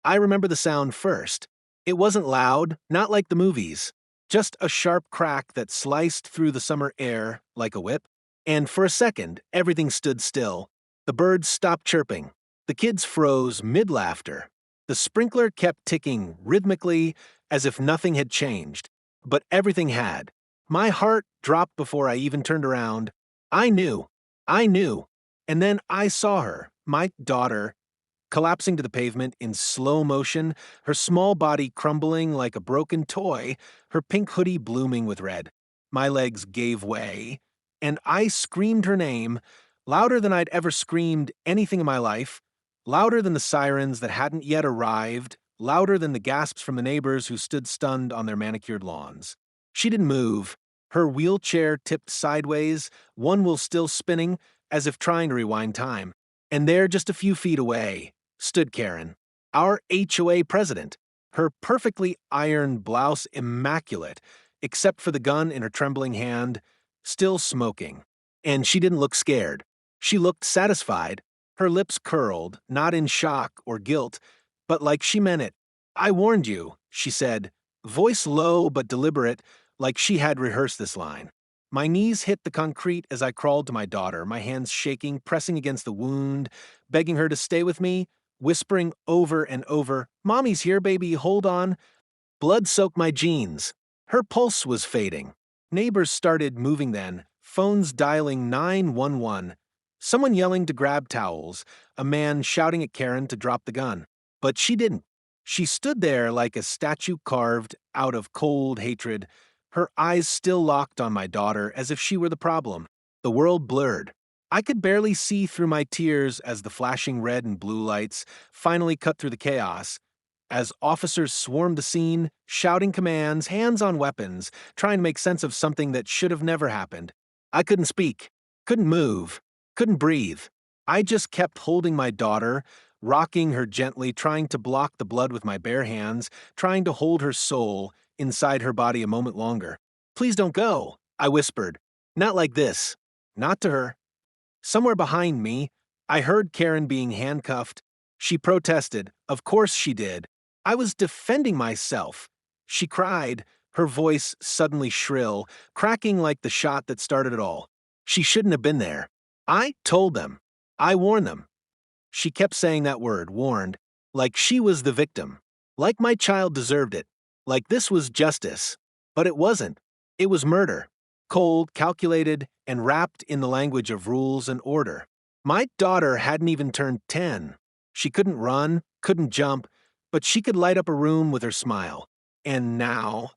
I remember the sound first. It wasn't loud, not like the movies. Just a sharp crack that sliced through the summer air like a whip. And for a second, everything stood still. The birds stopped chirping. The kids froze mid-laughter. The sprinkler kept ticking rhythmically as if nothing had changed. But everything had. My heart dropped before I even turned around. I knew. I knew. And then I saw her, my daughter, collapsing to the pavement in slow motion, her small body crumbling like a broken toy, her pink hoodie blooming with red. My legs gave way, and I screamed her name, louder than I'd ever screamed anything in my life, louder than the sirens that hadn't yet arrived, louder than the gasps from the neighbors who stood stunned on their manicured lawns. She didn't move. Her wheelchair tipped sideways, one wheel still spinning, as if trying to rewind time. And there, just a few feet away, stood Karen, our HOA president, her perfectly ironed blouse immaculate, except for the gun in her trembling hand, still smoking. And she didn't look scared. She looked satisfied, her lips curled, not in shock or guilt, but like she meant it. "I warned you," she said, voice low but deliberate, like she had rehearsed this line. My knees hit the concrete as I crawled to my daughter, my hands shaking, pressing against the wound, begging her to stay with me, whispering over and over, "Mommy's here, baby, hold on." Blood soaked my jeans. Her pulse was fading. Neighbors started moving then, phones dialing 911, someone yelling to grab towels, a man shouting at Karen to drop the gun. But she didn't. She stood there like a statue carved out of cold hatred, her eyes still locked on my daughter as if she were the problem. The world blurred. I could barely see through my tears as the flashing red and blue lights finally cut through the chaos, as officers swarmed the scene, shouting commands, hands on weapons, trying to make sense of something that should have never happened. I couldn't speak, couldn't move, couldn't breathe. I just kept holding my daughter, rocking her gently, trying to block the blood with my bare hands, trying to hold her soul inside her body a moment longer. "Please don't go," I whispered. Not like this. Not to her. Somewhere behind me, I heard Karen being handcuffed. She protested. Of course she did. I was defending myself. She cried, her voice suddenly shrill, cracking like the shot that started it all. She shouldn't have been there. I told them. I warned them. She kept saying that word, warned, like she was the victim. Like my child deserved it. Like this was justice. But it wasn't. It was murder. Cold, calculated, and wrapped in the language of rules and order. My daughter hadn't even turned 10. She couldn't run, couldn't jump, but she could light up a room with her smile. And now,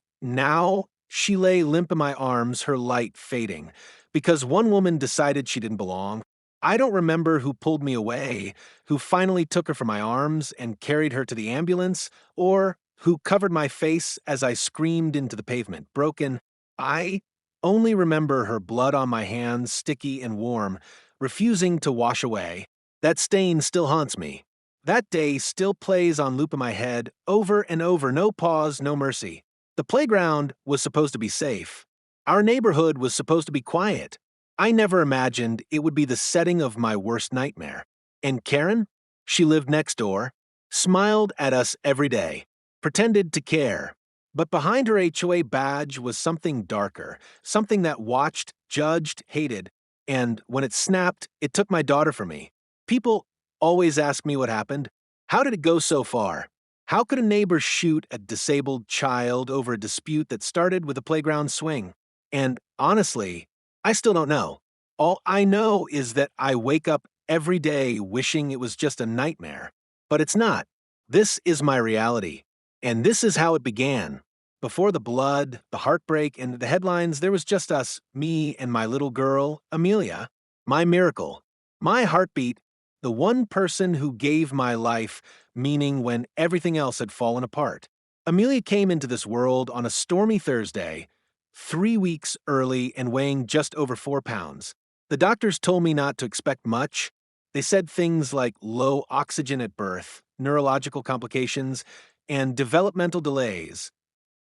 she lay limp in my arms, her light fading, because one woman decided she didn't belong. I don't remember who pulled me away, who finally took her from my arms and carried her to the ambulance, or who covered my face as I screamed into the pavement, broken. I only remember her blood on my hands, sticky and warm, refusing to wash away. That stain still haunts me. That day still plays on loop in my head, over and over, no pause, no mercy. The playground was supposed to be safe. Our neighborhood was supposed to be quiet. I never imagined it would be the setting of my worst nightmare. And Karen? She lived next door, smiled at us every day, pretended to care. But behind her HOA badge was something darker, something that watched, judged, hated. And when it snapped, it took my daughter from me. People always ask me what happened. How did it go so far? How could a neighbor shoot a disabled child over a dispute that started with a playground swing? And honestly, I still don't know. All I know is that I wake up every day wishing it was just a nightmare. But it's not. This is my reality. And this is how it began. Before the blood, the heartbreak, and the headlines, there was just us, me and my little girl, Amelia, my miracle, my heartbeat, the one person who gave my life meaning when everything else had fallen apart. Amelia came into this world on a stormy Thursday, 3 weeks early and weighing just over 4 pounds. The doctors told me not to expect much. They said things like low oxygen at birth, neurological complications, and developmental delays.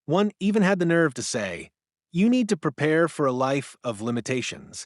One even had the nerve to say, "You need to prepare for a life of limitations."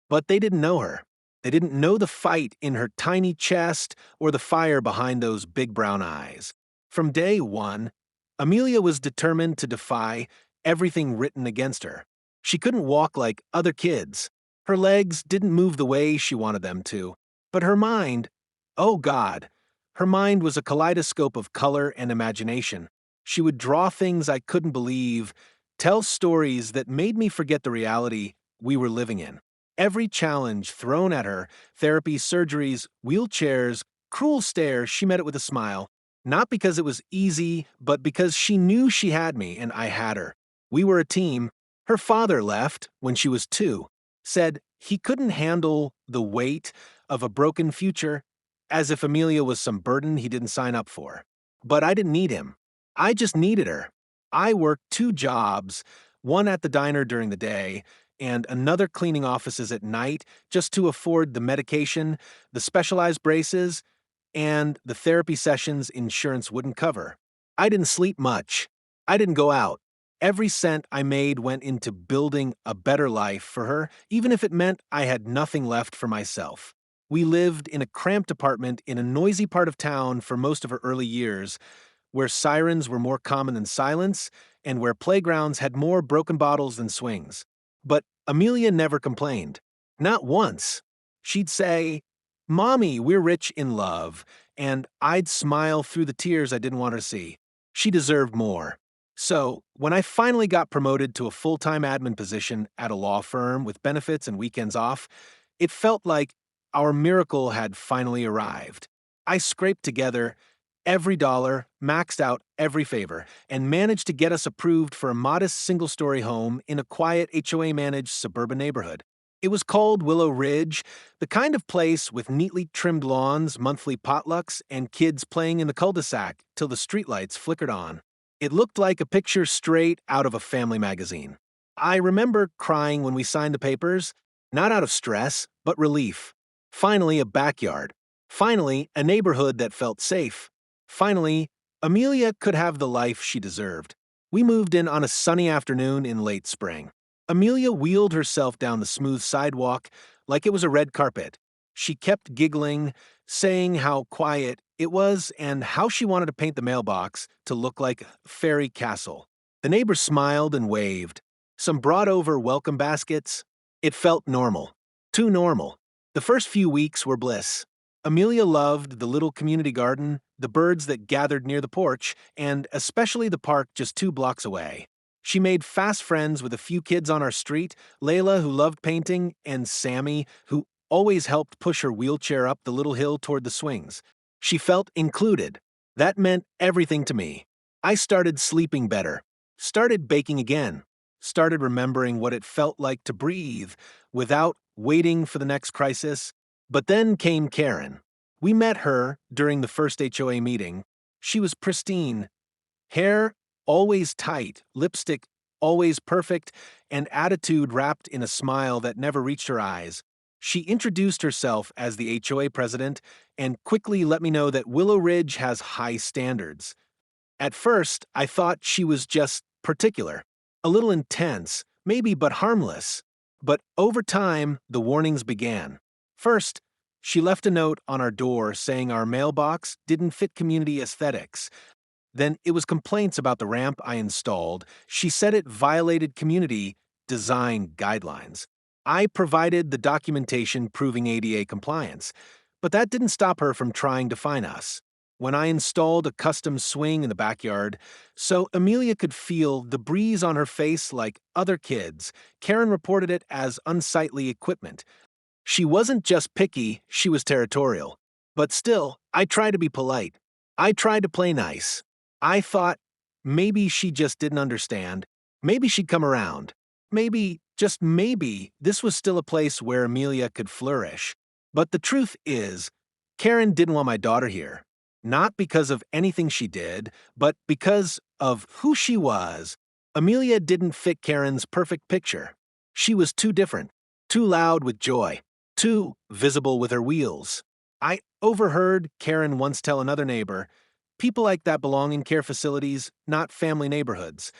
But they didn't know her. They didn't know the fight in her tiny chest or the fire behind those big brown eyes. From day one, Amelia was determined to defy everything written against her. She couldn't walk like other kids. Her legs didn't move the way she wanted them to. But her mind, oh God, her mind was a kaleidoscope of color and imagination. She would draw things I couldn't believe, tell stories that made me forget the reality we were living in. Every challenge thrown at her, therapy, surgeries, wheelchairs, cruel stares, she met it with a smile. Not because it was easy, but because she knew she had me and I had her. We were a team. Her father left when she was 2, said he couldn't handle the weight of a broken future, as if Amelia was some burden he didn't sign up for. But I didn't need him. I just needed her. I worked 2 jobs, one at the diner during the day and another cleaning offices at night just to afford the medication, the specialized braces, and the therapy sessions insurance wouldn't cover. I didn't sleep much. I didn't go out. Every cent I made went into building a better life for her, even if it meant I had nothing left for myself. We lived in a cramped apartment in a noisy part of town for most of her early years, where sirens were more common than silence, and where playgrounds had more broken bottles than swings. But Amelia never complained. Not once. She'd say, "Mommy, we're rich in love," and I'd smile through the tears I didn't want her to see. She deserved more. So, when I finally got promoted to a full-time admin position at a law firm with benefits and weekends off, it felt like our miracle had finally arrived. I scraped together every dollar, maxed out every favor, and managed to get us approved for a modest single-story home in a quiet HOA-managed suburban neighborhood. It was called Willow Ridge, the kind of place with neatly trimmed lawns, monthly potlucks, and kids playing in the cul-de-sac till the streetlights flickered on. It looked like a picture straight out of a family magazine. I remember crying when we signed the papers, not out of stress, but relief. Finally, a backyard. Finally, a neighborhood that felt safe. Finally, Amelia could have the life she deserved. We moved in on a sunny afternoon in late spring. Amelia wheeled herself down the smooth sidewalk like it was a red carpet. She kept giggling, saying how quiet it was and how she wanted to paint the mailbox to look like a fairy castle. The neighbors smiled and waved. Some brought over welcome baskets. It felt normal. Too normal. The first few weeks were bliss. Amelia loved the little community garden, the birds that gathered near the porch, and especially the park just 2 blocks away. She made fast friends with a few kids on our street, Layla, who loved painting, and Sammy, who always helped push her wheelchair up the little hill toward the swings. She felt included. That meant everything to me. I started sleeping better, started baking again, started remembering what it felt like to breathe without waiting for the next crisis. But then came Karen. We met her during the first HOA meeting. She was pristine. Hair always tight, lipstick always perfect, and attitude wrapped in a smile that never reached her eyes. She introduced herself as the HOA president and quickly let me know that Willow Ridge has high standards. At first, I thought she was just particular, a little intense, maybe, but harmless. But over time, the warnings began. First, she left a note on our door saying our mailbox didn't fit community aesthetics. Then it was complaints about the ramp I installed. She said it violated community design guidelines. I provided the documentation proving ADA compliance, but that didn't stop her from trying to fine us. When I installed a custom swing in the backyard, so Amelia could feel the breeze on her face like other kids, Karen reported it as unsightly equipment. She wasn't just picky, she was territorial. But still, I tried to be polite. I tried to play nice. I thought maybe she just didn't understand. Maybe she'd come around. Maybe, just maybe, this was still a place where Amelia could flourish. But the truth is, Karen didn't want my daughter here. Not because of anything she did, but because of who she was. Amelia didn't fit Karen's perfect picture. She was too different, too loud with joy, too visible with her wheels. I overheard Karen once tell another neighbor, "People like that belong in care facilities, not family neighborhoods."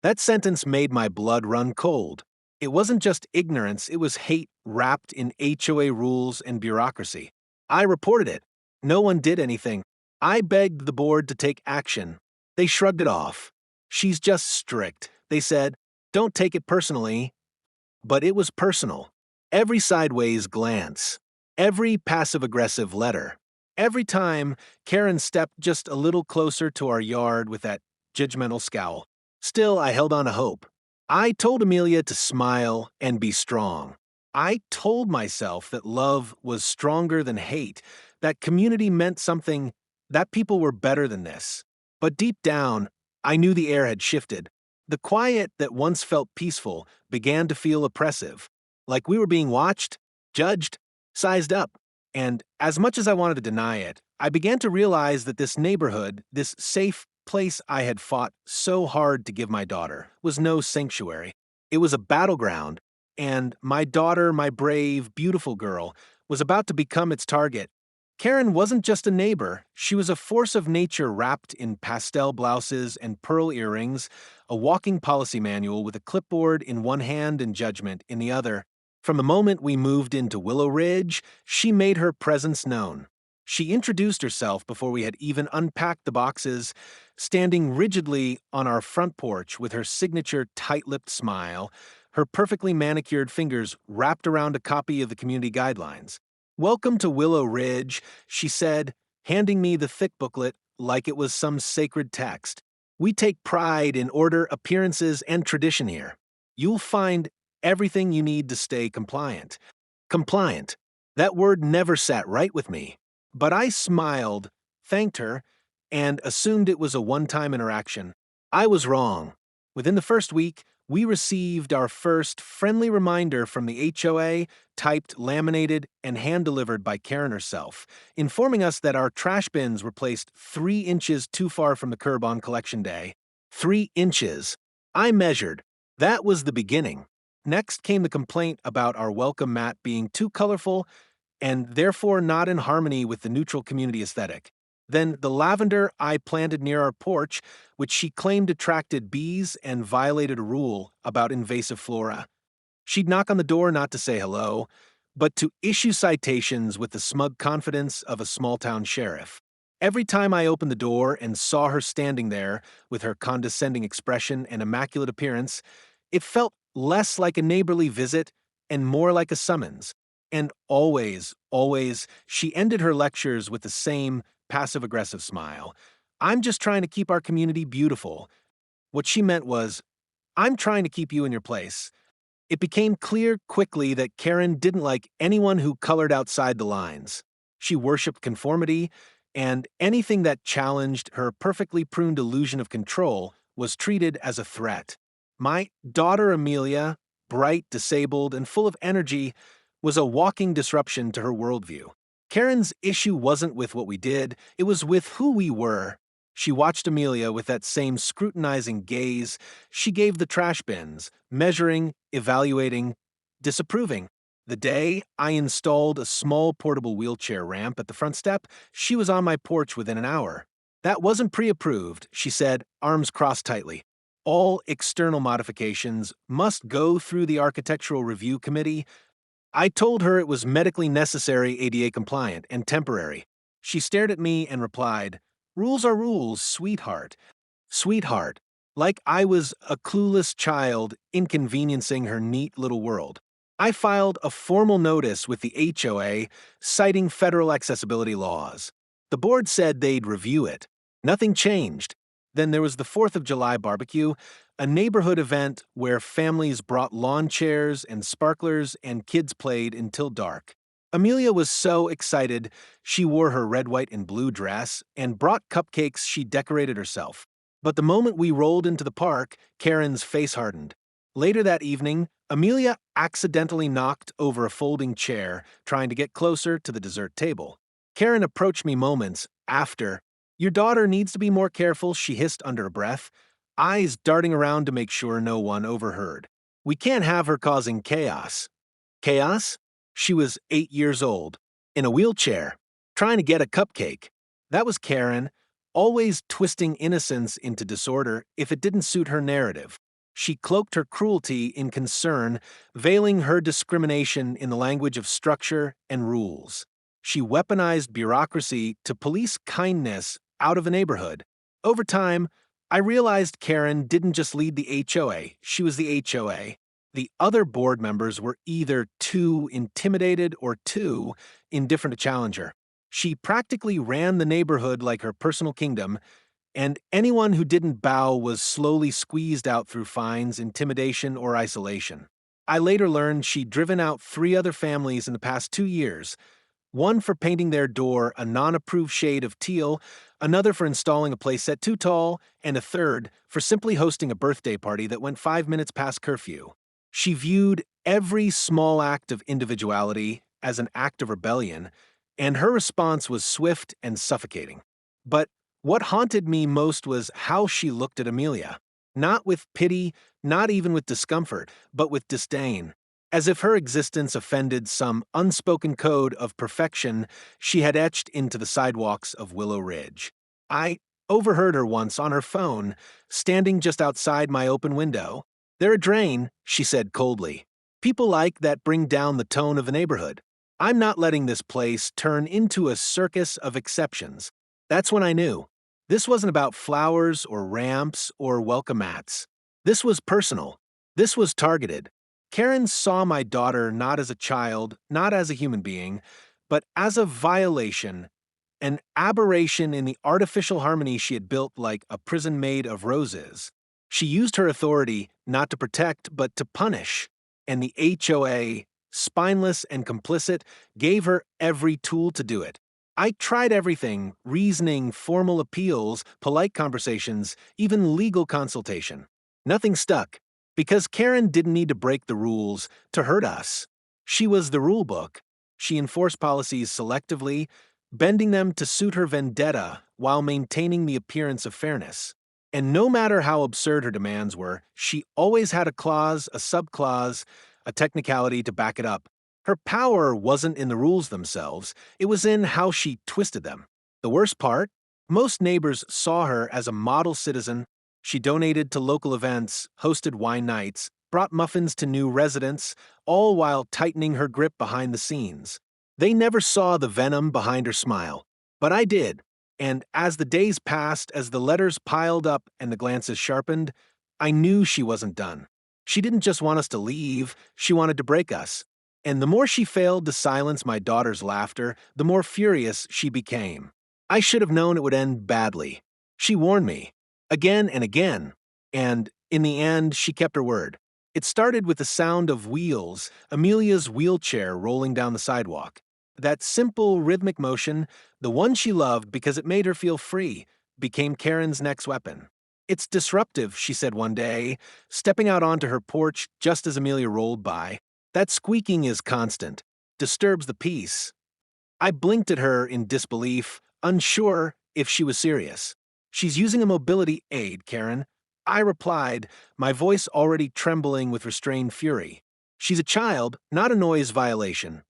That sentence made my blood run cold. It wasn't just ignorance, it was hate wrapped in HOA rules and bureaucracy. I reported it. No one did anything. I begged the board to take action. They shrugged it off. She's just strict, they said. Don't take it personally. But it was personal. Every sideways glance, every passive-aggressive letter, every time Karen stepped just a little closer to our yard with that judgmental scowl. Still, I held on to hope. I told Amelia to smile and be strong. I told myself that love was stronger than hate, that community meant something, that people were better than this. But deep down, I knew the air had shifted. The quiet that once felt peaceful began to feel oppressive, like we were being watched, judged, sized up. And as much as I wanted to deny it, I began to realize that this neighborhood, this safe place I had fought so hard to give my daughter, was no sanctuary. It was a battleground, and my daughter, my brave, beautiful girl, was about to become its target. Karen wasn't just a neighbor, she was a force of nature wrapped in pastel blouses and pearl earrings, a walking policy manual with a clipboard in one hand and judgment in the other. From the moment we moved into Willow Ridge, she made her presence known. She introduced herself before we had even unpacked the boxes, standing rigidly on our front porch with her signature tight-lipped smile, her perfectly manicured fingers wrapped around a copy of the community guidelines. "Welcome to Willow Ridge," she said, handing me the thick booklet like it was some sacred text. "We take pride in order, appearances, and tradition here. You'll find everything you need to stay compliant." Compliant. That word never sat right with me. But I smiled, thanked her, and assumed it was a one-time interaction. I was wrong. Within the first week, we received our first friendly reminder from the HOA, typed, laminated, and hand-delivered by Karen herself, informing us that our trash bins were placed 3 inches too far from the curb on collection day. 3 inches. I measured. That was the beginning. Next came the complaint about our welcome mat being too colorful and therefore not in harmony with the neutral community aesthetic. Then the lavender I planted near our porch, which she claimed attracted bees and violated a rule about invasive flora. She'd knock on the door not to say hello, but to issue citations with the smug confidence of a small-town sheriff. Every time I opened the door and saw her standing there with her condescending expression and immaculate appearance, it felt less like a neighborly visit and more like a summons. And always, she ended her lectures with the same passive-aggressive smile. "I'm just trying to keep our community beautiful." What she meant was, "I'm trying to keep you in your place." It became clear quickly that Karen didn't like anyone who colored outside the lines. She worshipped conformity, and anything that challenged her perfectly pruned illusion of control was treated as a threat. My daughter Amelia, bright, disabled, and full of energy, was a walking disruption to her worldview. Karen's issue wasn't with what we did, it was with who we were. She watched Amelia with that same scrutinizing gaze. She gave the trash bins, measuring, evaluating, disapproving. The day I installed a small portable wheelchair ramp at the front step, she was on my porch within an hour. "That wasn't pre-approved," she said, arms crossed tightly. "All external modifications must go through the Architectural Review Committee." I told her it was medically necessary, ADA compliant, and temporary. She stared at me and replied, "Rules are rules, sweetheart." Sweetheart. Like I was a clueless child inconveniencing her neat little world. I filed a formal notice with the HOA citing federal accessibility laws. The board said they'd review it. Nothing changed. Then there was the 4th of July barbecue, a neighborhood event where families brought lawn chairs and sparklers and kids played until dark. Amelia was so excited, she wore her red, white, and blue dress and brought cupcakes she decorated herself. But the moment we rolled into the park, Karen's face hardened. Later that evening, Amelia accidentally knocked over a folding chair, trying to get closer to the dessert table. Karen approached me moments after. "Your daughter needs to be more careful," she hissed under her breath, eyes darting around to make sure no one overheard. "We can't have her causing chaos." Chaos? She was 8 years old, in a wheelchair, trying to get a cupcake. That was Karen, always twisting innocence into disorder if it didn't suit her narrative. She cloaked her cruelty in concern, veiling her discrimination in the language of structure and rules. She weaponized bureaucracy to police kindness out of the neighborhood. Over time, I realized Karen didn't just lead the HOA, she was the HOA. The other board members were either too intimidated or too indifferent to challenge her. She practically ran the neighborhood like her personal kingdom, and anyone who didn't bow was slowly squeezed out through fines, intimidation, or isolation. I later learned she'd driven out 3 other families in the past 2 years, one for painting their door a non-approved shade of teal, another for installing a playset too tall, and a third for simply hosting a birthday party that went 5 minutes past curfew. She viewed every small act of individuality as an act of rebellion, and her response was swift and suffocating. But what haunted me most was how she looked at Amelia. Not with pity, not even with discomfort, but with disdain. As if her existence offended some unspoken code of perfection she had etched into the sidewalks of Willow Ridge. I overheard her once on her phone, standing just outside my open window. "They're a drain," she said coldly. "People like that bring down the tone of the neighborhood. I'm not letting this place turn into a circus of exceptions." That's when I knew. This wasn't about flowers or ramps or welcome mats. This was personal. This was targeted. Karen saw my daughter not as a child, not as a human being, but as a violation, an aberration in the artificial harmony she had built like a prison made of roses. She used her authority not to protect, but to punish, and the HOA, spineless and complicit, gave her every tool to do it. I tried everything: reasoning, formal appeals, polite conversations, even legal consultation. Nothing stuck, because Karen didn't need to break the rules to hurt us. She was the rule book. She enforced policies selectively, bending them to suit her vendetta while maintaining the appearance of fairness. And no matter how absurd her demands were, she always had a clause, a subclause, a technicality to back it up. Her power wasn't in the rules themselves, it was in how she twisted them. The worst part? Most neighbors saw her as a model citizen. She donated to local events, hosted wine nights, brought muffins to new residents, all while tightening her grip behind the scenes. They never saw the venom behind her smile. But I did. And as the days passed, as the letters piled up and the glances sharpened, I knew she wasn't done. She didn't just want us to leave, she wanted to break us. And the more she failed to silence my daughter's laughter, the more furious she became. I should have known it would end badly. She warned me, again and again, and in the end, she kept her word. It started with the sound of wheels, Amelia's wheelchair rolling down the sidewalk. That simple, rhythmic motion, the one she loved because it made her feel free, became Karen's next weapon. "It's disruptive," she said one day, stepping out onto her porch just as Amelia rolled by. "That squeaking is constant, disturbs the peace." I blinked at her in disbelief, unsure if she was serious. "She's using a mobility aid, Karen," I replied, my voice already trembling with restrained fury. "She's a child, not a noise violation."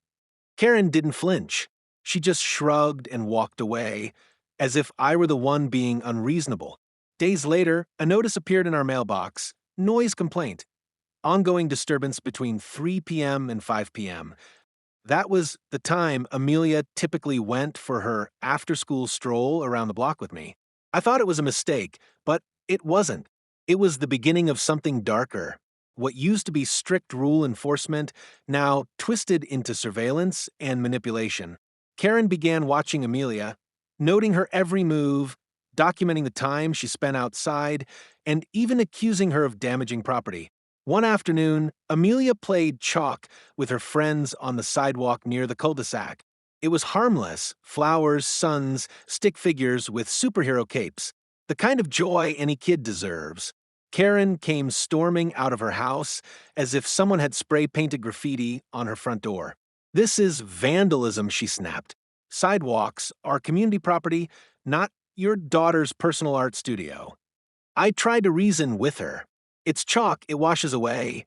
Karen didn't flinch. She just shrugged and walked away, as if I were the one being unreasonable. Days later, a notice appeared in our mailbox: noise complaint. Ongoing disturbance between 3 p.m. and 5 p.m. That was the time Amelia typically went for her after-school stroll around the block with me. I thought it was a mistake, but it wasn't. It was the beginning of something darker. What used to be strict rule enforcement now twisted into surveillance and manipulation. Karen began watching Amelia, noting her every move, documenting the time she spent outside, and even accusing her of damaging property. One afternoon, Amelia played chalk with her friends on the sidewalk near the cul-de-sac. It was harmless: flowers, suns, stick figures with superhero capes. The kind of joy any kid deserves. Karen came storming out of her house as if someone had spray-painted graffiti on her front door. "This is vandalism," she snapped. "Sidewalks are community property, not your daughter's personal art studio." I tried to reason with her. "It's chalk, it washes away."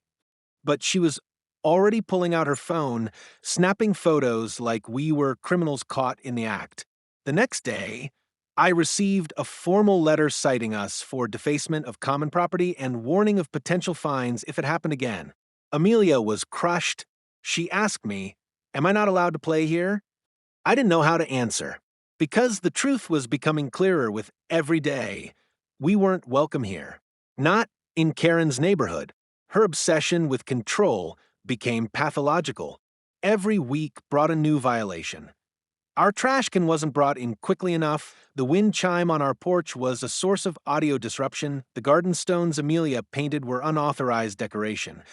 But she was already pulling out her phone, snapping photos like we were criminals caught in the act. The next day, I received a formal letter citing us for defacement of common property and warning of potential fines if it happened again. Amelia was crushed. She asked me, "Am I not allowed to play here?" I didn't know how to answer. Because the truth was becoming clearer with every day. We weren't welcome here. Not in Karen's neighborhood. Her obsession with control became pathological. Every week brought a new violation. Our trash can wasn't brought in quickly enough, the wind chime on our porch was a source of audio disruption, the garden stones Amelia painted were unauthorized decoration.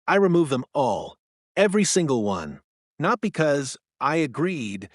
I removed them all, every single one. Not because I agreed,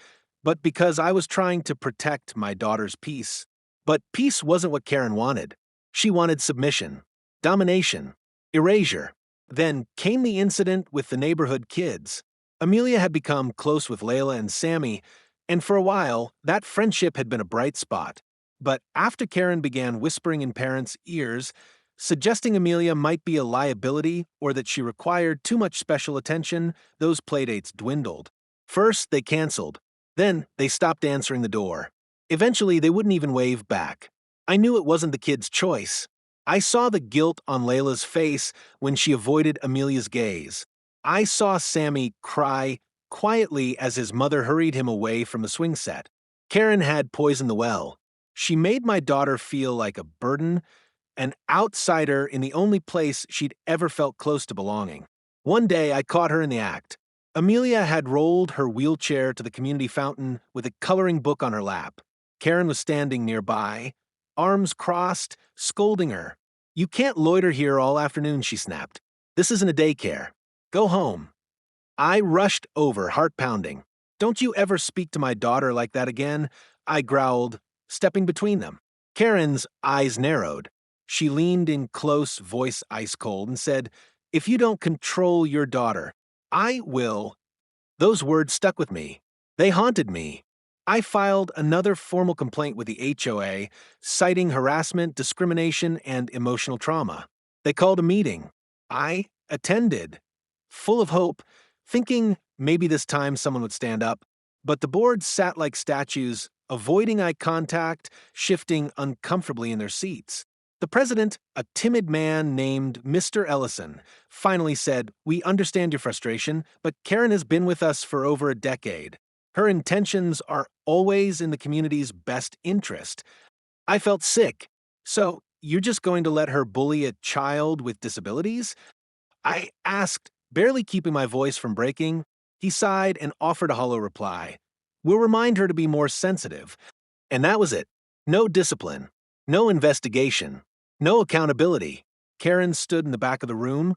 but because I was trying to protect my daughter's peace. But peace wasn't what Karen wanted. She wanted submission, domination, erasure. Then came the incident with the neighborhood kids. Amelia had become close with Layla and Sammy, and for a while, that friendship had been a bright spot. But after Karen began whispering in parents' ears, suggesting Amelia might be a liability or that she required too much special attention, those playdates dwindled. First, they canceled. Then, they stopped answering the door. Eventually, they wouldn't even wave back. I knew it wasn't the kid's choice. I saw the guilt on Layla's face when she avoided Amelia's gaze. I saw Sammy cry quietly as his mother hurried him away from the swing set. Karen had poisoned the well. She made my daughter feel like a burden, an outsider in the only place she'd ever felt close to belonging. One day, I caught her in the act. Amelia had rolled her wheelchair to the community fountain with a coloring book on her lap. Karen was standing nearby, arms crossed, scolding her. "You can't loiter here all afternoon," she snapped. "This isn't a daycare. Go home." I rushed over, heart pounding. "Don't you ever speak to my daughter like that again," I growled, stepping between them. Karen's eyes narrowed. She leaned in close, voice ice cold, and said, "If you don't control your daughter, I will." Those words stuck with me. They haunted me. I filed another formal complaint with the HOA, citing harassment, discrimination, and emotional trauma. They called a meeting. I attended, full of hope, thinking maybe this time someone would stand up. But the board sat like statues, avoiding eye contact, shifting uncomfortably in their seats. The president, a timid man named Mr. Ellison, finally said, "We understand your frustration, but Karen has been with us for over a decade. Her intentions are always in the community's best interest." I felt sick. "So, you're just going to let her bully a child with disabilities?" I asked, barely keeping my voice from breaking. He sighed and offered a hollow reply. "We'll remind her to be more sensitive." And that was it. No discipline. No investigation. No accountability. Karen stood in the back of the room,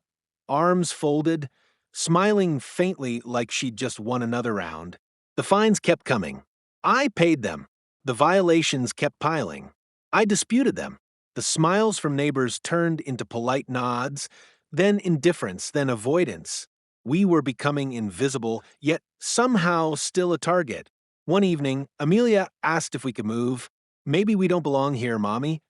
arms folded, smiling faintly like she'd just won another round. The fines kept coming. I paid them. The violations kept piling. I disputed them. The smiles from neighbors turned into polite nods, then indifference, then avoidance. We were becoming invisible, yet somehow still a target. One evening, Amelia asked if we could move. "Maybe we don't belong here, Mommy."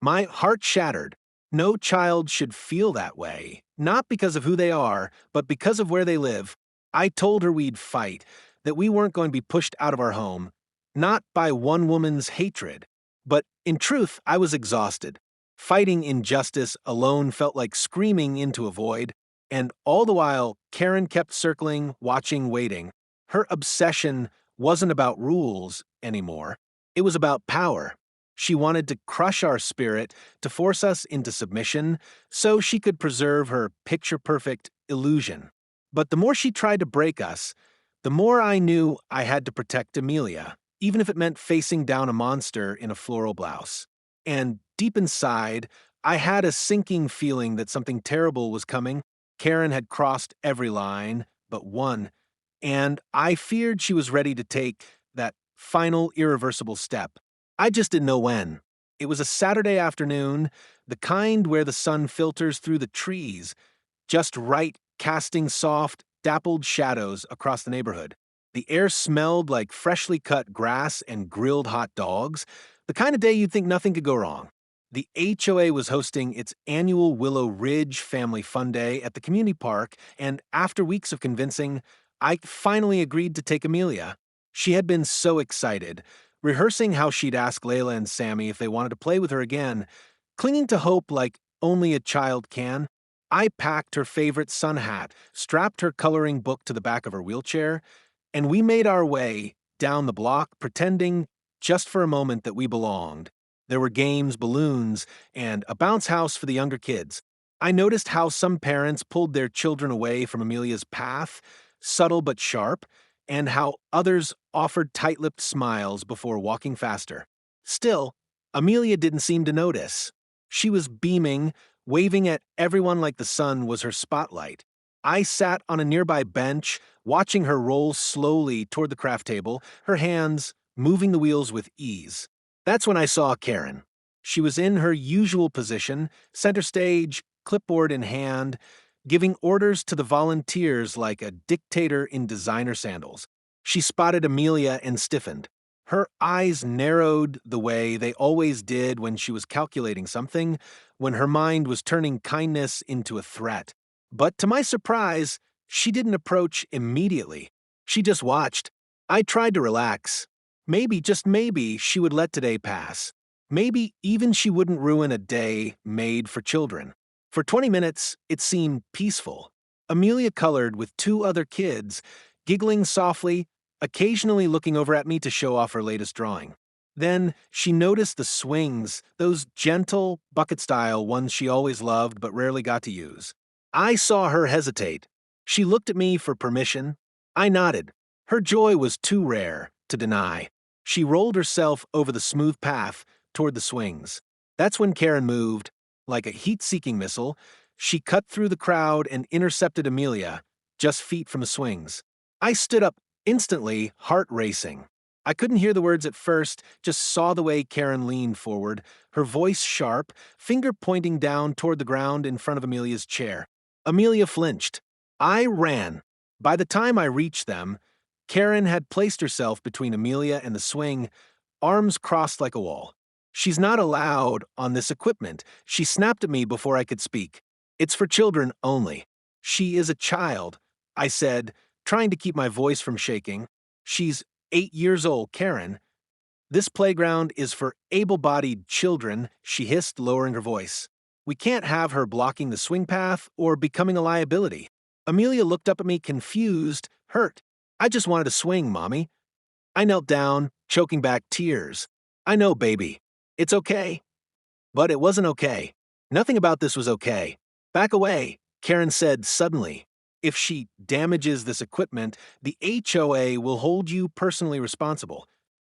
My heart shattered. No child should feel that way, not because of who they are, but because of where they live. I told her we'd fight, that we weren't going to be pushed out of our home, not by one woman's hatred. But in truth, I was exhausted. Fighting injustice alone felt like screaming into a void, and all the while, Karen kept circling, watching, waiting. Her obsession wasn't about rules anymore. It was about power. She wanted to crush our spirit, to force us into submission, so she could preserve her picture-perfect illusion. But the more she tried to break us, the more I knew I had to protect Amelia, even if it meant facing down a monster in a floral blouse. And deep inside, I had a sinking feeling that something terrible was coming. Karen had crossed every line but one, and I feared she was ready to take that final irreversible step. I just didn't know when. It was a Saturday afternoon, the kind where the sun filters through the trees, just right, casting soft, dappled shadows across the neighborhood. The air smelled like freshly cut grass and grilled hot dogs, the kind of day you'd think nothing could go wrong. The HOA was hosting its annual Willow Ridge Family Fun Day at the community park, and after weeks of convincing, I finally agreed to take Amelia. She had been so excited, rehearsing how she'd ask Layla and Sammy if they wanted to play with her again, clinging to hope like only a child can. I packed her favorite sun hat, strapped her coloring book to the back of her wheelchair, and we made our way down the block, pretending just for a moment that we belonged. There were games, balloons, and a bounce house for the younger kids. I noticed how some parents pulled their children away from Amelia's path, subtle but sharp, and how others offered tight-lipped smiles before walking faster. Still, Amelia didn't seem to notice. She was beaming, waving at everyone like the sun was her spotlight. I sat on a nearby bench, watching her roll slowly toward the craft table, her hands moving the wheels with ease. That's when I saw Karen. She was in her usual position, center stage, clipboard in hand, giving orders to the volunteers like a dictator in designer sandals. She spotted Amelia and stiffened. Her eyes narrowed the way they always did when she was calculating something, when her mind was turning kindness into a threat. But to my surprise, she didn't approach immediately. She just watched. I tried to relax. Maybe, just maybe, she would let today pass. Maybe even she wouldn't ruin a day made for children. For 20 minutes, it seemed peaceful. Amelia colored with two other kids, giggling softly, occasionally looking over at me to show off her latest drawing. Then she noticed the swings, those gentle, bucket-style ones she always loved but rarely got to use. I saw her hesitate. She looked at me for permission. I nodded. Her joy was too rare to deny. She rolled herself over the smooth path toward the swings. That's when Karen moved. Like a heat-seeking missile, she cut through the crowd and intercepted Amelia, just feet from the swings. I stood up instantly, heart racing. I couldn't hear the words at first, just saw the way Karen leaned forward, her voice sharp, finger pointing down toward the ground in front of Amelia's chair. Amelia flinched. I ran. By the time I reached them, Karen had placed herself between Amelia and the swing, arms crossed like a wall. "She's not allowed on this equipment," she snapped at me before I could speak. "It's for children only." "She is a child," I said, trying to keep my voice from shaking. "She's 8 years old, Karen. This playground is for able-bodied children," she hissed, lowering her voice. "We can't have her blocking the swing path or becoming a liability." Amelia looked up at me confused, hurt. "I just wanted to swing, Mommy." I knelt down, choking back tears. "I know, baby. It's okay." But it wasn't okay. Nothing about this was okay. "Back away," Karen said suddenly. "If she damages this equipment, the HOA will hold you personally responsible."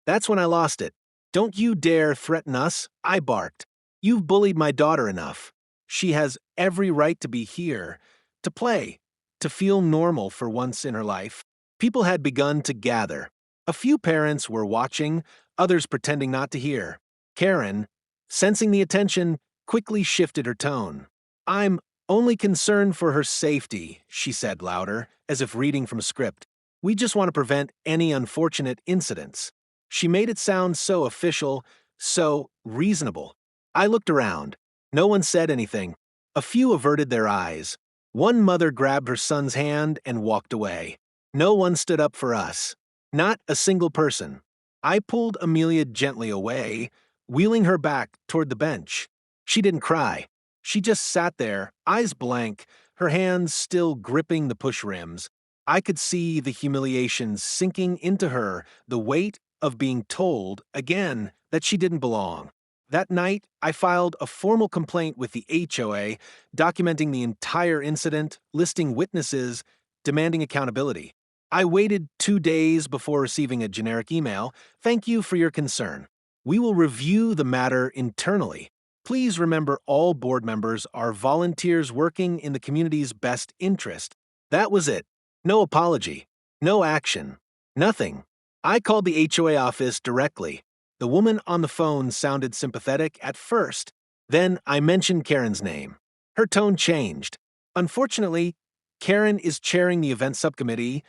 That's when I lost it. "Don't you dare threaten us," I barked. "You've bullied my daughter enough. She has every right to be here, to play, to feel normal for once in her life." People had begun to gather. A few parents were watching, others pretending not to hear. Karen, sensing the attention, quickly shifted her tone. "I'm only concerned for her safety," she said louder, as if reading from a script. "We just want to prevent any unfortunate incidents." She made it sound so official, so reasonable. I looked around. No one said anything. A few averted their eyes. One mother grabbed her son's hand and walked away. No one stood up for us. Not a single person. I pulled Amelia gently away, wheeling her back toward the bench. She didn't cry. She just sat there, eyes blank, her hands still gripping the push rims. I could see the humiliation sinking into her, the weight of being told, again, that she didn't belong. That night, I filed a formal complaint with the HOA, documenting the entire incident, listing witnesses, demanding accountability. I waited 2 days before receiving a generic email. "Thank you for your concern. We will review the matter internally. Please remember all board members are volunteers working in the community's best interest." That was it. No apology. No action. Nothing. I called the HOA office directly. The woman on the phone sounded sympathetic at first. Then I mentioned Karen's name. Her tone changed. "Unfortunately, Karen is chairing the event subcommittee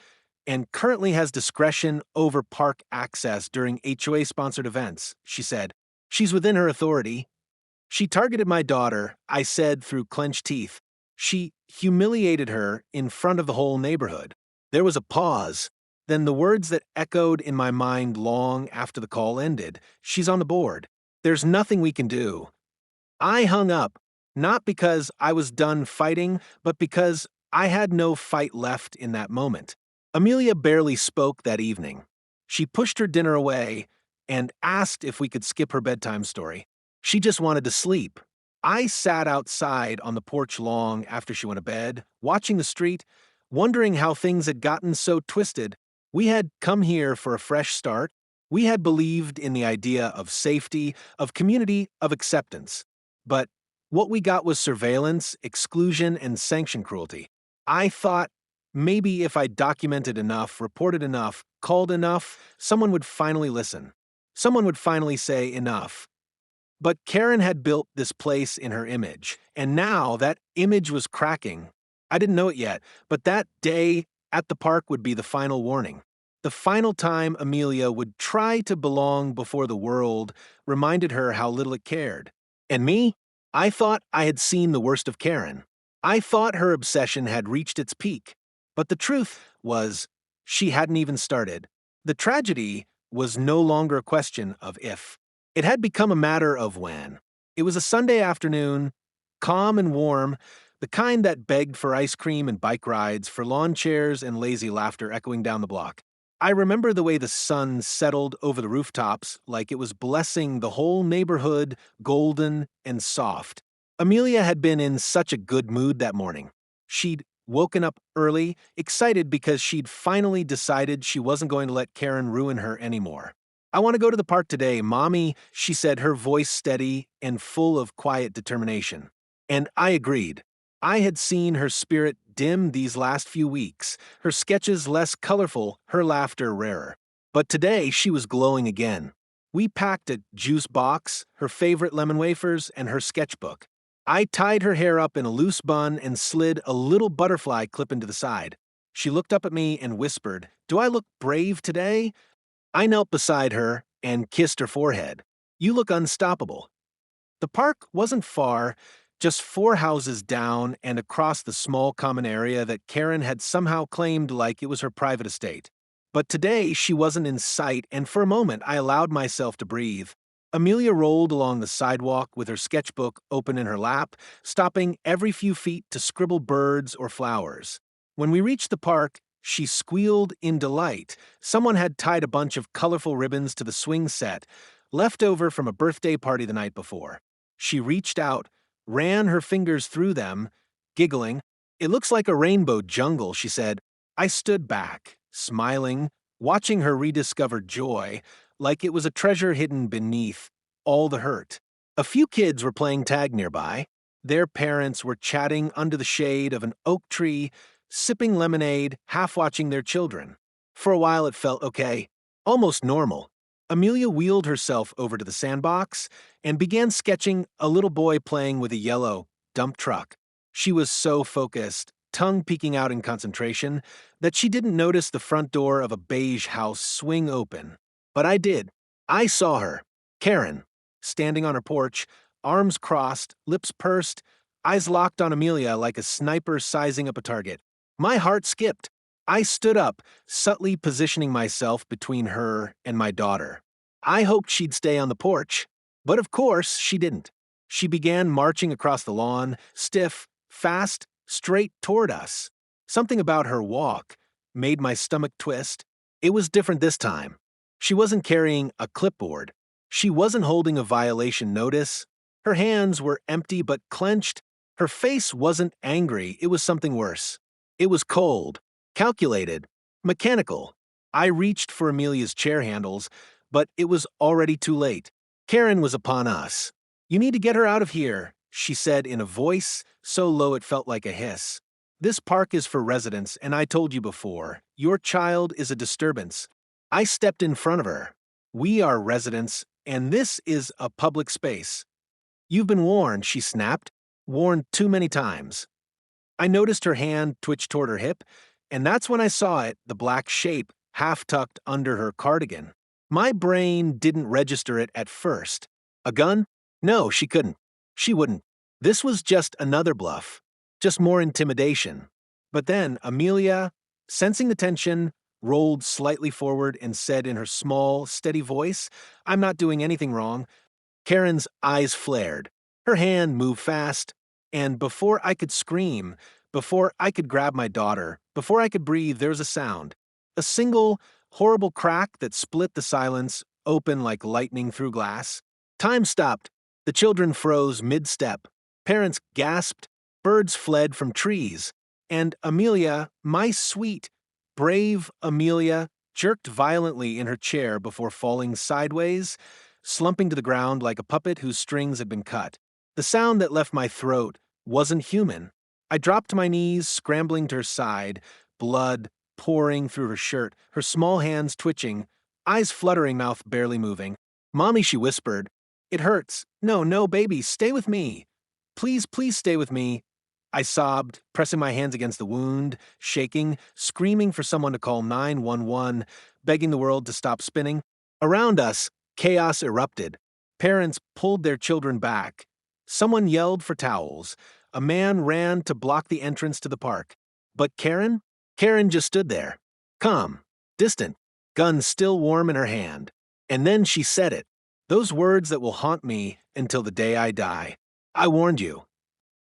and currently has discretion over park access during HOA-sponsored events," she said. "She's within her authority." "She targeted my daughter," I said through clenched teeth. "She humiliated her in front of the whole neighborhood." There was a pause. Then the words that echoed in my mind long after the call ended. "She's on the board. There's nothing we can do." I hung up, not because I was done fighting, but because I had no fight left in that moment. Amelia barely spoke that evening. She pushed her dinner away and asked if we could skip her bedtime story. She just wanted to sleep. I sat outside on the porch long after she went to bed, watching the street, wondering how things had gotten so twisted. We had come here for a fresh start. We had believed in the idea of safety, of community, of acceptance. But what we got was surveillance, exclusion, and sanction cruelty. I thought maybe if I documented enough, reported enough, called enough, someone would finally listen. Someone would finally say enough. But Karen had built this place in her image, and now that image was cracking. I didn't know it yet, but that day at the park would be the final warning. The final time Amelia would try to belong before the world reminded her how little it cared. And me? I thought I had seen the worst of Karen. I thought her obsession had reached its peak. But the truth was, she hadn't even started. The tragedy was no longer a question of if. It had become a matter of when. It was a Sunday afternoon, calm and warm, the kind that begged for ice cream and bike rides, for lawn chairs and lazy laughter echoing down the block. I remember the way the sun settled over the rooftops like it was blessing the whole neighborhood, golden and soft. Amelia had been in such a good mood that morning. She'd woken up early, excited because she'd finally decided she wasn't going to let Karen ruin her anymore. "I want to go to the park today, Mommy," she said, her voice steady and full of quiet determination. And I agreed. I had seen her spirit dim these last few weeks, her sketches less colorful, her laughter rarer. But today she was glowing again. We packed a juice box, her favorite lemon wafers, and her sketchbook. I tied her hair up in a loose bun and slid a little butterfly clip into the side. She looked up at me and whispered, "Do I look brave today?" I knelt beside her and kissed her forehead. "You look unstoppable." The park wasn't far, just 4 houses down and across the small common area that Karen had somehow claimed like it was her private estate. But today she wasn't in sight, and for a moment I allowed myself to breathe. Amelia rolled along the sidewalk with her sketchbook open in her lap, stopping every few feet to scribble birds or flowers. When we reached the park, she squealed in delight. Someone had tied a bunch of colorful ribbons to the swing set, left over from a birthday party the night before. She reached out, ran her fingers through them, giggling. "It looks like a rainbow jungle," she said. I stood back, smiling, watching her rediscovered joy, like it was a treasure hidden beneath all the hurt. A few kids were playing tag nearby. Their parents were chatting under the shade of an oak tree, sipping lemonade, half watching their children. For a while it felt okay, almost normal. Amelia wheeled herself over to the sandbox and began sketching a little boy playing with a yellow dump truck. She was so focused, tongue peeking out in concentration, that she didn't notice the front door of a beige house swing open. But I did. I saw her, Karen, standing on her porch, arms crossed, lips pursed, eyes locked on Amelia like a sniper sizing up a target. My heart skipped. I stood up, subtly positioning myself between her and my daughter. I hoped she'd stay on the porch, but of course she didn't. She began marching across the lawn, stiff, fast, straight toward us. Something about her walk made my stomach twist. It was different this time. She wasn't carrying a clipboard. She wasn't holding a violation notice. Her hands were empty but clenched. Her face wasn't angry. It was something worse. It was cold, calculated, mechanical. I reached for Amelia's chair handles, but it was already too late. Karen was upon us. "You need to get her out of here," she said in a voice so low it felt like a hiss. "This park is for residents, and I told you before, your child is a disturbance." I stepped in front of her. "We are residents, and this is a public space." "You've been warned," she snapped. "Warned too many times." I noticed her hand twitch toward her hip, and that's when I saw it, the black shape, half tucked under her cardigan. My brain didn't register it at first. A gun? No, she couldn't. She wouldn't. This was just another bluff. Just more intimidation. But then Amelia, sensing the tension, rolled slightly forward and said in her small, steady voice, "I'm not doing anything wrong." Karen's eyes flared. Her hand moved fast, and before I could scream, before I could grab my daughter, before I could breathe, there was a sound. A single, horrible crack that split the silence, open like lightning through glass. Time stopped. The children froze mid-step. Parents gasped. Birds fled from trees. And Amelia, my sweet, brave Amelia, jerked violently in her chair before falling sideways, slumping to the ground like a puppet whose strings had been cut. The sound that left my throat wasn't human. I dropped to my knees, scrambling to her side, blood pouring through her shirt, her small hands twitching, eyes fluttering, mouth barely moving. "Mommy," she whispered. "It hurts. No, no, baby, stay with me. Please, please stay with me." I sobbed, pressing my hands against the wound, shaking, screaming for someone to call 911, begging the world to stop spinning. Around us, chaos erupted. Parents pulled their children back. Someone yelled for towels. A man ran to block the entrance to the park. But Karen? Karen just stood there, calm, distant, gun still warm in her hand. And then she said it. Those words that will haunt me until the day I die. "I warned you."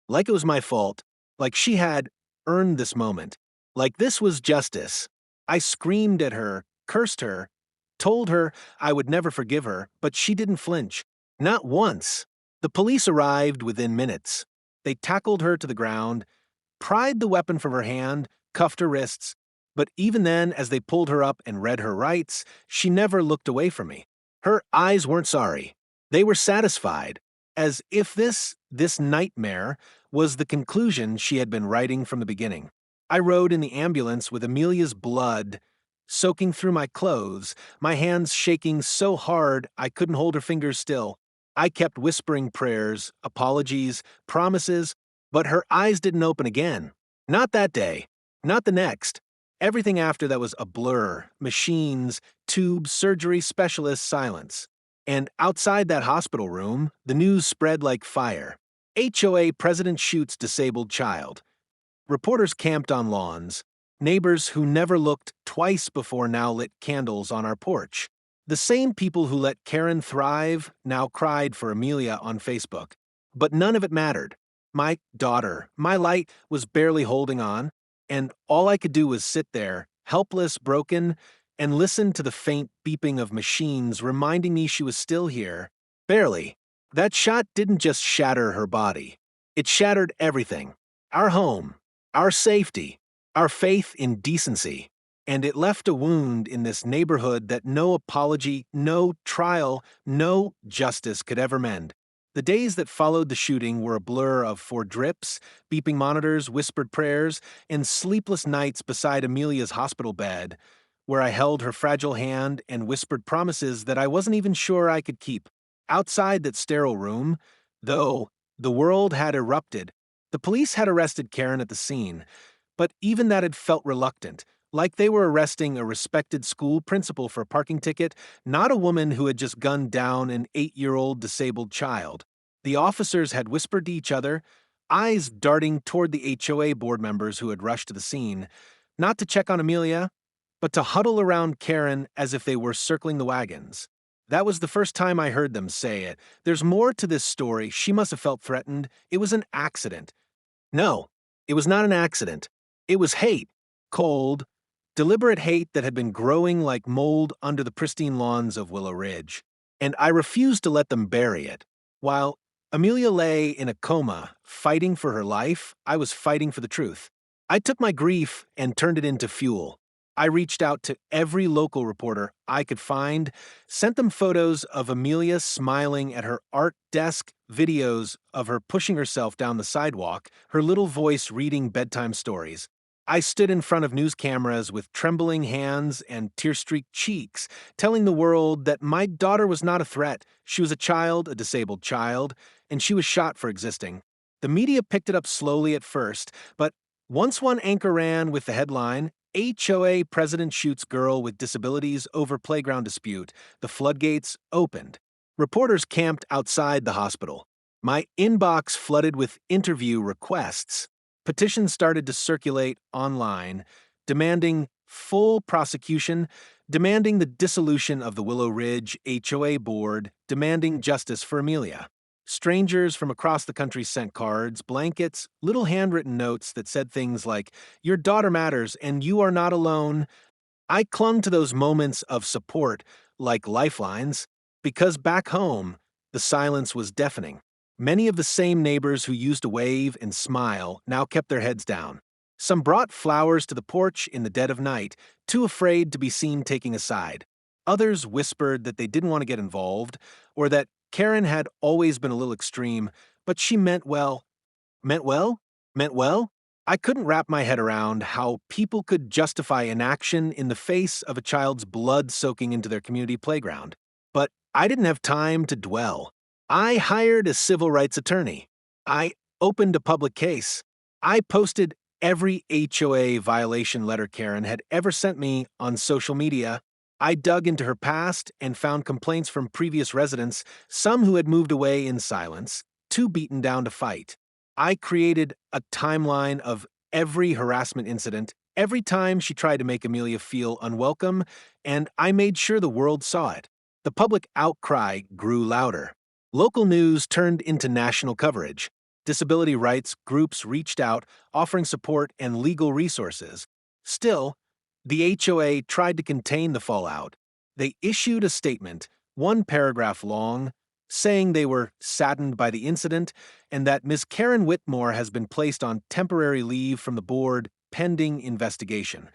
Like it was my fault, like she had earned this moment, like this was justice. I screamed at her, cursed her, told her I would never forgive her, but she didn't flinch. Not once. The police arrived within minutes. They tackled her to the ground, pried the weapon from her hand, cuffed her wrists, but even then, as they pulled her up and read her rights, she never looked away from me. Her eyes weren't sorry. They were satisfied, as if this nightmare was the conclusion she had been writing from the beginning. I rode in the ambulance with Amelia's blood soaking through my clothes, my hands shaking so hard I couldn't hold her fingers still. I kept whispering prayers, apologies, promises, but her eyes didn't open again. Not that day. Not the next. Everything after that was a blur. Machines, tubes, surgery, specialists, silence. And outside that hospital room, the news spread like fire. HOA president shoots disabled child. Reporters camped on lawns. Neighbors who never looked twice before now lit candles on our porch. The same people who let Karen thrive now cried for Amelia on Facebook. But none of it mattered. My daughter, my light, was barely holding on, and all I could do was sit there, helpless, broken, and listen to the faint beeping of machines reminding me she was still here. Barely. That shot didn't just shatter her body. It shattered everything. Our home, our safety, our faith in decency. And it left a wound in this neighborhood that no apology, no trial, no justice could ever mend. The days that followed the shooting were a blur of 4 drips, beeping monitors, whispered prayers, and sleepless nights beside Amelia's hospital bed, where I held her fragile hand and whispered promises that I wasn't even sure I could keep. Outside that sterile room, though, the world had erupted. The police had arrested Karen at the scene, but even that had felt reluctant, like they were arresting a respected school principal for a parking ticket, not a woman who had just gunned down an 8-year-old disabled child. The officers had whispered to each other, eyes darting toward the HOA board members who had rushed to the scene, not to check on Amelia, but to huddle around Karen as if they were circling the wagons. That was the first time I heard them say it. "There's more to this story. She must have felt threatened. It was an accident." No, it was not an accident. It was hate. Cold, deliberate hate that had been growing like mold under the pristine lawns of Willow Ridge. And I refused to let them bury it. While Amelia lay in a coma, fighting for her life, I was fighting for the truth. I took my grief and turned it into fuel. I reached out to every local reporter I could find, sent them photos of Amelia smiling at her art desk, videos of her pushing herself down the sidewalk, her little voice reading bedtime stories. I stood in front of news cameras with trembling hands and tear-streaked cheeks, telling the world that my daughter was not a threat. She was a child, a disabled child, and she was shot for existing. The media picked it up slowly at first, but once one anchor ran with the headline, HOA president shoots girl with disabilities over playground dispute, the floodgates opened. Reporters camped outside the hospital. My inbox flooded with interview requests. Petitions started to circulate online, demanding full prosecution, demanding the dissolution of the Willow Ridge HOA board, demanding justice for Amelia. Strangers from across the country sent cards, blankets, little handwritten notes that said things like, "Your daughter matters and you are not alone." I clung to those moments of support like lifelines because back home, the silence was deafening. Many of the same neighbors who used to wave and smile now kept their heads down. Some brought flowers to the porch in the dead of night, too afraid to be seen taking a side. Others whispered that they didn't want to get involved, or that Karen had always been a little extreme, but she meant well. Meant well? Meant well? I couldn't wrap my head around how people could justify inaction in the face of a child's blood soaking into their community playground. But I didn't have time to dwell. I hired a civil rights attorney. I opened a public case. I posted every HOA violation letter Karen had ever sent me on social media. I dug into her past and found complaints from previous residents, some who had moved away in silence, too beaten down to fight. I created a timeline of every harassment incident, every time she tried to make Amelia feel unwelcome, and I made sure the world saw it. The public outcry grew louder. Local news turned into national coverage. Disability rights groups reached out, offering support and legal resources. Still, the HOA tried to contain the fallout. They issued a statement, one paragraph long, saying they were saddened by the incident and that Ms. Karen Whitmore has been placed on temporary leave from the board pending investigation.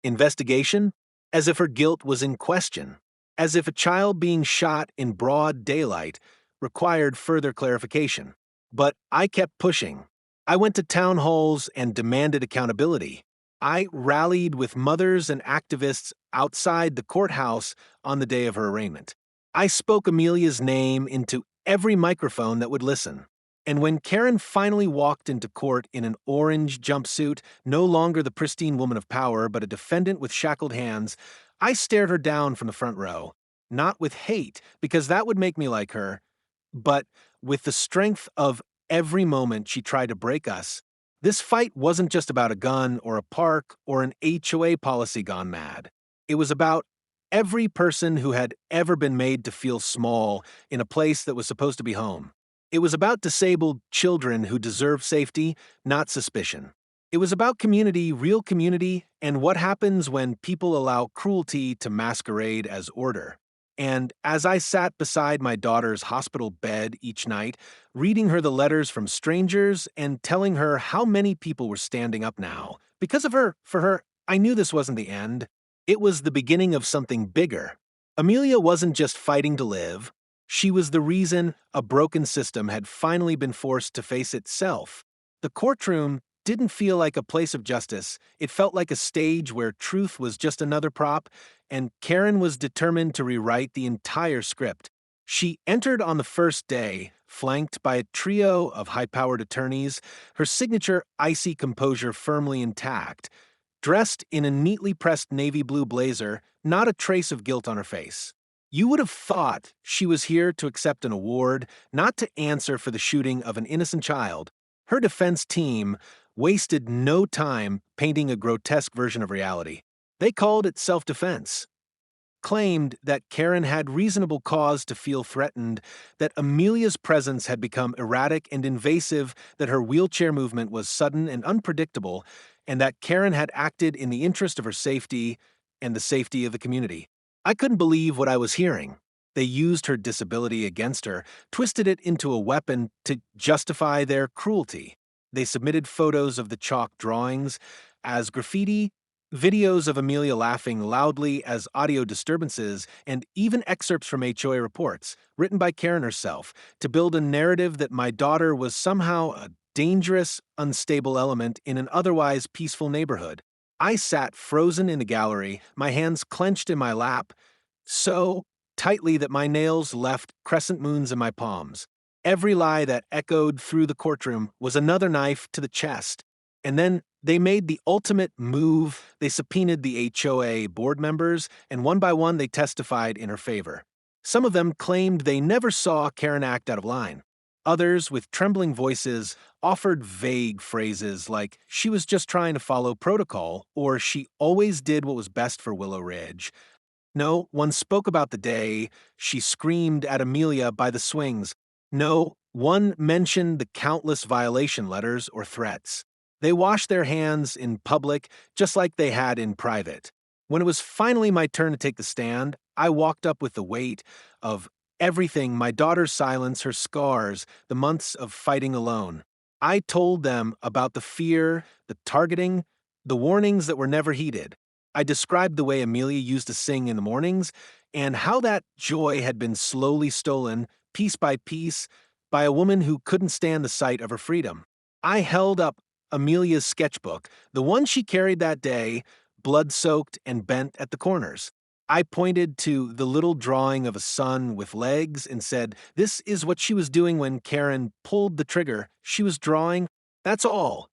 Investigation? As if her guilt was in question. As if a child being shot in broad daylight required further clarification. But I kept pushing. I went to town halls and demanded accountability. I rallied with mothers and activists outside the courthouse on the day of her arraignment. I spoke Amelia's name into every microphone that would listen. And when Karen finally walked into court in an orange jumpsuit, no longer the pristine woman of power, but a defendant with shackled hands, I stared her down from the front row. Not with hate, because that would make me like her, but with the strength of every moment she tried to break us. This fight wasn't just about a gun or a park or an HOA policy gone mad. It was about every person who had ever been made to feel small in a place that was supposed to be home. It was about disabled children who deserve safety, not suspicion. It was about community, real community, and what happens when people allow cruelty to masquerade as order. And as I sat beside my daughter's hospital bed each night, reading her the letters from strangers and telling her how many people were standing up now, because of her, for her, I knew this wasn't the end. It was the beginning of something bigger. Amelia wasn't just fighting to live. She was the reason a broken system had finally been forced to face itself. The courtroom didn't feel like a place of justice. It felt like a stage where truth was just another prop, and Karen was determined to rewrite the entire script. She entered on the first day, flanked by a trio of high-powered attorneys, her signature icy composure firmly intact. Dressed in a neatly pressed navy blue blazer, not a trace of guilt on her face. You would have thought she was here to accept an award, not to answer for the shooting of an innocent child. Her defense team wasted no time painting a grotesque version of reality. They called it self-defense. Claimed that Karen had reasonable cause to feel threatened, that Amelia's presence had become erratic and invasive, that her wheelchair movement was sudden and unpredictable, and that Karen had acted in the interest of her safety and the safety of the community. I couldn't believe what I was hearing. They used her disability against her, twisted it into a weapon to justify their cruelty. They submitted photos of the chalk drawings as graffiti, videos of Amelia laughing loudly as audio disturbances, and even excerpts from HOA reports, written by Karen herself, to build a narrative that my daughter was somehow a dangerous, unstable element in an otherwise peaceful neighborhood. I sat frozen in the gallery, my hands clenched in my lap, so tightly that my nails left crescent moons in my palms. Every lie that echoed through the courtroom was another knife to the chest. And then they made the ultimate move. They subpoenaed the HOA board members, and one by one they testified in her favor. Some of them claimed they never saw Karen act out of line. Others, with trembling voices, offered vague phrases like, she was just trying to follow protocol, or she always did what was best for Willow Ridge. No, one spoke about the day she screamed at Amelia by the swings. No, one mentioned the countless violation letters or threats. They washed their hands in public just like they had in private. When it was finally my turn to take the stand, I walked up with the weight of everything: my daughter's silence, her scars, the months of fighting alone. I told them about the fear, the targeting, the warnings that were never heeded. I described the way Amelia used to sing in the mornings and how that joy had been slowly stolen, piece by piece, by a woman who couldn't stand the sight of her freedom. I held up Amelia's sketchbook, the one she carried that day, blood-soaked and bent at the corners. I pointed to the little drawing of a sun with legs and said, "This is what she was doing when Karen pulled the trigger. She was drawing. That's all."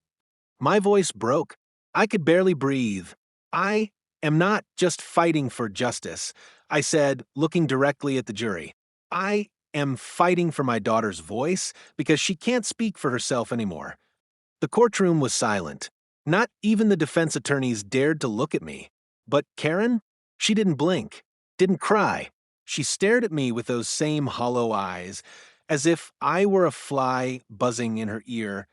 My voice broke. I could barely breathe. "I am not just fighting for justice," I said, looking directly at the jury. "I am fighting for my daughter's voice because she can't speak for herself anymore." The courtroom was silent. Not even the defense attorneys dared to look at me. But Karen? She didn't blink, didn't cry. She stared at me with those same hollow eyes, as if I were a fly buzzing in her ear,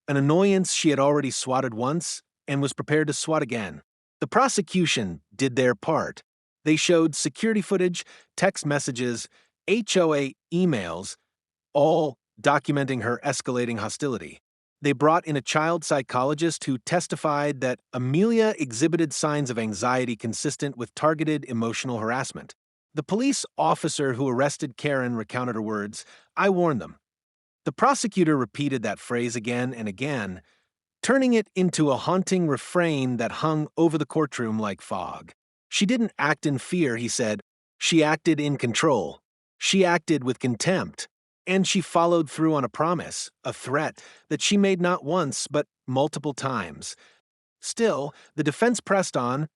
an annoyance she had already swatted once and was prepared to swat again. The prosecution did their part. They showed security footage, text messages, HOA emails, all documenting her escalating hostility. They brought in a child psychologist who testified that Amelia exhibited signs of anxiety consistent with targeted emotional harassment. The police officer who arrested Karen recounted her words, "I warned them." The prosecutor repeated that phrase again and again, turning it into a haunting refrain that hung over the courtroom like fog. "She didn't act in fear," he said. "She acted in control. She acted with contempt. And she followed through on a promise, a threat, that she made not once but multiple times." Still, the defense pressed on,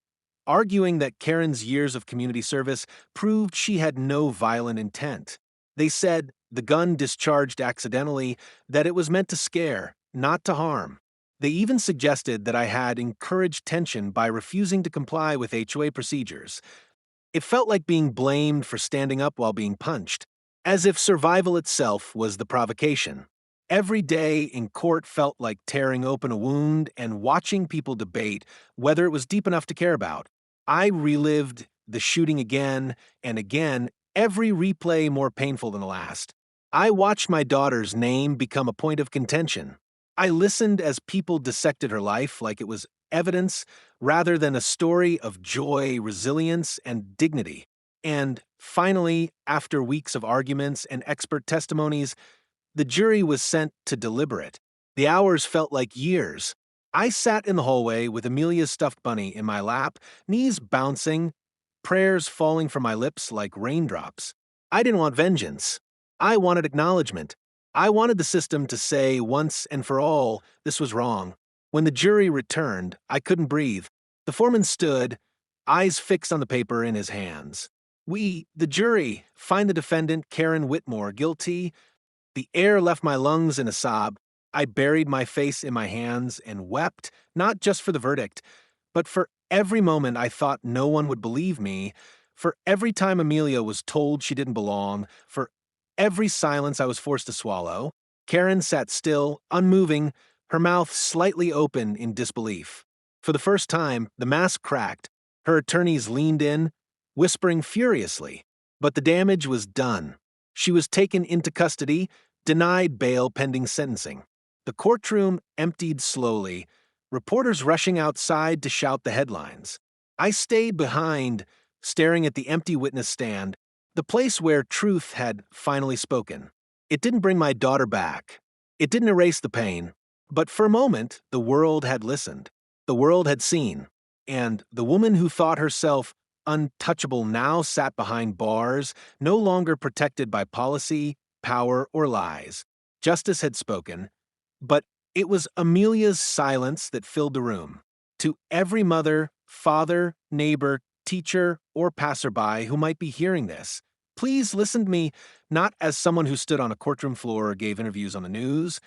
arguing that Karen's years of community service proved she had no violent intent. They said the gun discharged accidentally, that it was meant to scare, not to harm. They even suggested that I had encouraged tension by refusing to comply with HOA procedures. It felt like being blamed for standing up while being punched, as if survival itself was the provocation. Every day in court felt like tearing open a wound and watching people debate whether it was deep enough to care about. I relived the shooting again and again, every replay more painful than the last. I watched my daughter's name become a point of contention. I listened as people dissected her life like it was evidence rather than a story of joy, resilience, and dignity. And finally, after weeks of arguments and expert testimonies, the jury was sent to deliberate. The hours felt like years. I sat in the hallway with Amelia's stuffed bunny in my lap, knees bouncing, prayers falling from my lips like raindrops. I didn't want vengeance. I wanted acknowledgement. I wanted the system to say once and for all, this was wrong. When the jury returned, I couldn't breathe. The foreman stood, eyes fixed on the paper in his hands. "We, the jury, find the defendant, Karen Whitmore, guilty." The air left my lungs in a sob. I buried my face in my hands and wept, not just for the verdict, but for every moment I thought no one would believe me, for every time Amelia was told she didn't belong, for every silence I was forced to swallow. Karen sat still, unmoving, her mouth slightly open in disbelief. For the first time, the mask cracked. Her attorneys leaned in, whispering furiously. But the damage was done. She was taken into custody, denied bail pending sentencing. The courtroom emptied slowly, reporters rushing outside to shout the headlines. I stayed behind, staring at the empty witness stand, the place where truth had finally spoken. It didn't bring my daughter back. It didn't erase the pain. But for a moment, the world had listened. The world had seen. And the woman who thought herself untouchable now sat behind bars, no longer protected by policy, power, or lies. Justice had spoken, but it was Amelia's silence that filled the room. To every mother, father, neighbor, teacher, or passerby who might be hearing this, please listen to me not as someone who stood on a courtroom floor or gave interviews on the news,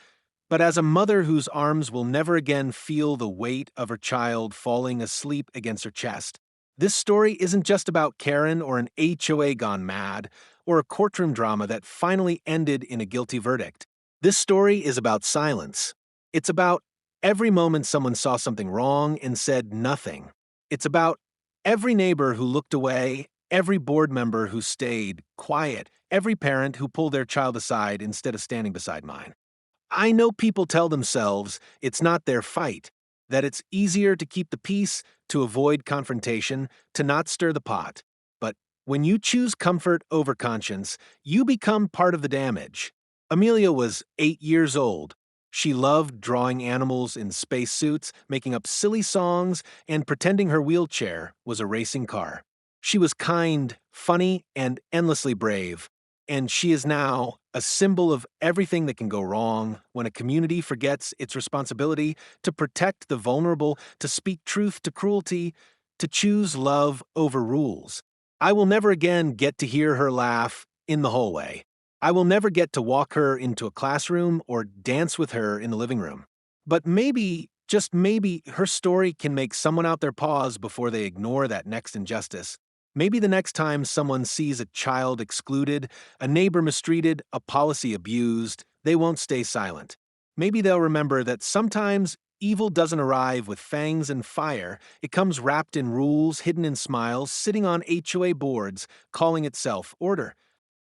but as a mother whose arms will never again feel the weight of her child falling asleep against her chest. This story isn't just about Karen or an HOA gone mad, or a courtroom drama that finally ended in a guilty verdict. This story is about silence. It's about every moment someone saw something wrong and said nothing. It's about Every neighbor who looked away, every board member who stayed quiet, every parent who pulled their child aside instead of standing beside mine. I know people tell themselves it's not their fight, that it's easier to keep the peace, to avoid confrontation, to not stir the pot. But when you choose comfort over conscience, you become part of the damage. Amelia was 8 years old. She loved drawing animals in spacesuits, making up silly songs, and pretending her wheelchair was a racing car. She was kind, funny, and endlessly brave. And she is now a symbol of everything that can go wrong when a community forgets its responsibility to protect the vulnerable, to speak truth to cruelty, to choose love over rules. I will never again get to hear her laugh in the hallway. I will never get to walk her into a classroom or dance with her in the living room. But maybe, just maybe, her story can make someone out there pause before they ignore that next injustice. Maybe the next time someone sees a child excluded, a neighbor mistreated, a policy abused, they won't stay silent. Maybe they'll remember that sometimes evil doesn't arrive with fangs and fire. It comes wrapped in rules, hidden in smiles, sitting on HOA boards, calling itself order.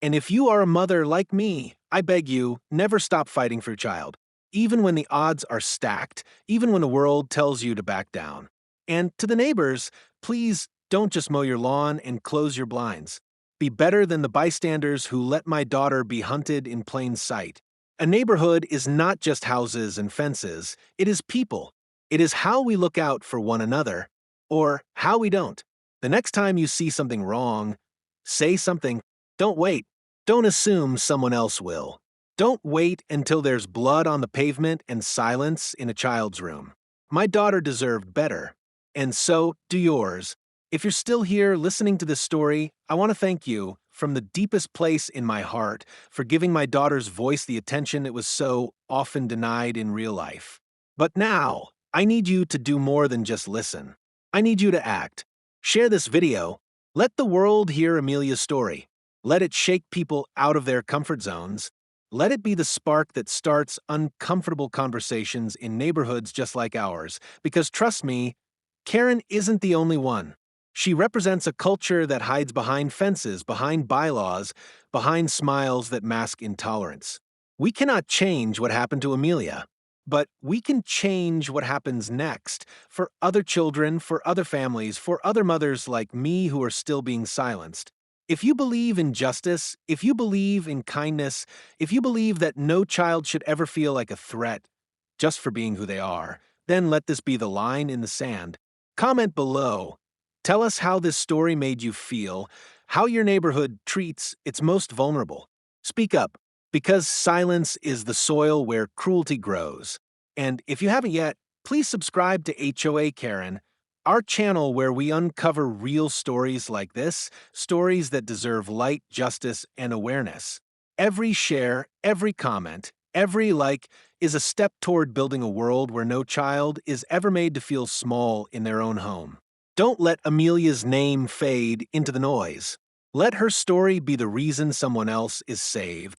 And if you are a mother like me, I beg you, never stop fighting for your child, even when the odds are stacked, even when the world tells you to back down. And to the neighbors, please don't just mow your lawn and close your blinds. Be better than the bystanders who let my daughter be hunted in plain sight. A neighborhood is not just houses and fences, it is people. It is how we look out for one another, or how we don't. The next time you see something wrong, say something. Don't wait. Don't assume someone else will. Don't wait until there's blood on the pavement and silence in a child's room. My daughter deserved better, and so do yours. If you're still here listening to this story, I want to thank you from the deepest place in my heart for giving my daughter's voice the attention it was so often denied in real life. But now, I need you to do more than just listen. I need you to act. Share this video. Let the world hear Amelia's story. Let it shake people out of their comfort zones. Let it be the spark that starts uncomfortable conversations in neighborhoods just like ours. Because trust me, Karen isn't the only one. She represents a culture that hides behind fences, behind bylaws, behind smiles that mask intolerance. We cannot change what happened to Amelia, but we can change what happens next for other children, for other families, for other mothers like me who are still being silenced. If you believe in justice, if you believe in kindness, if you believe that no child should ever feel like a threat just for being who they are, then let this be the line in the sand. Comment below. Tell us how this story made you feel, how your neighborhood treats its most vulnerable. Speak up, because silence is the soil where cruelty grows. And if you haven't yet, please subscribe to HOA Karen, our channel where we uncover real stories like this, stories that deserve light, justice, and awareness. Every share, every comment, every like is a step toward building a world where no child is ever made to feel small in their own home. Don't let Amelia's name fade into the noise. Let her story be the reason someone else is saved.